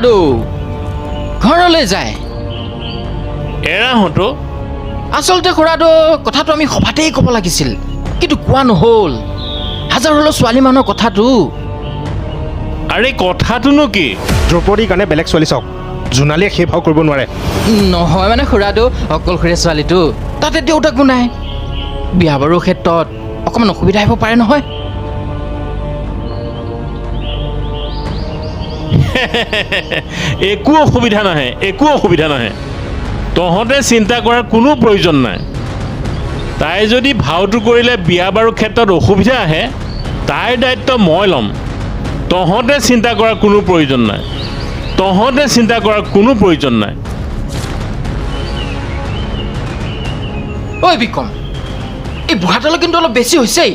খুৰাদৌ ঘৰলৈ যায় এৰাহঁতো আচলতে খুৰাদৌ কথাটো আমি সভাতেই ক'ব লাগিছিল কিন্তু কোৱা নহ'ল হাজাৰ হ'লেও ছোৱালী মানুহৰ কথাটো আৰে কথাটোনো কি দ্ৰৌপদীৰ কাৰণে বেলেগ ছোৱালী চাওক জোনালীয়ে সেই ভাও কৰিব নোৱাৰে নহয় মানে খুৰাদৌ অকলশৰীয়া ছোৱালীটো তাতে দেউতাকো নাই বিয়া বাৰুৰ ক্ষেত্ৰত অকণমান অসুবিধা আহিব পাৰে নহয় একো অসুবিধা নাহে তহঁতে চিন্তা কৰাৰ কোনো প্ৰয়োজন নাই তাই যদি ভাওটো কৰিলে বিয়া বাৰুৰ ক্ষেত্ৰত অসুবিধা আহে তাইৰ দায়িত্ব মই ল'ম তহঁতে চিন্তা কৰাৰ কোনো প্ৰয়োজন নাই ঐ বিক্ৰম এই বুঢ়াটালৈ কিন্তু অলপ বেছি হৈছেই